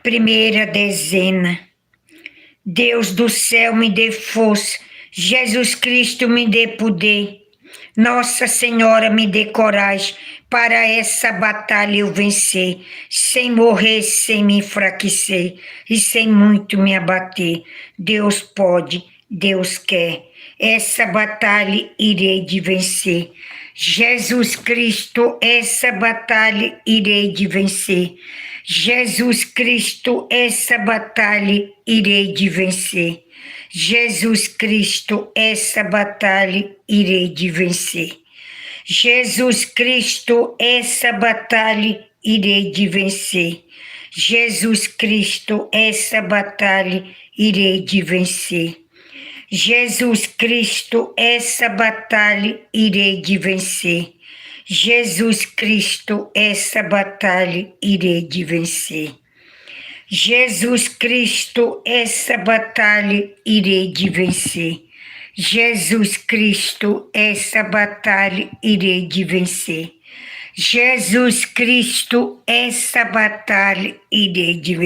Primeira dezena. Deus do céu me dê força, Jesus Cristo me dê poder, Nossa Senhora me dê coragem para essa batalha eu vencer, sem morrer, sem me enfraquecer e sem muito me abater. Deus pode, Deus quer, essa batalha irei de vencer. Jesus Cristo, essa batalha irei de vencer. Jesus Cristo, essa batalha irei de vencer. Jesus Cristo, essa batalha irei de vencer. Jesus Cristo, essa batalha irei de vencer. Jesus Cristo, essa batalha irei de vencer. Jesus Cristo, essa batalha irei de vencer. Jesus Cristo, essa batalha irei de vencer. Jesus Cristo, essa batalha irei de vencer. Jesus Cristo, essa batalha irei de vencer. Jesus Cristo, essa batalha irei de vencer.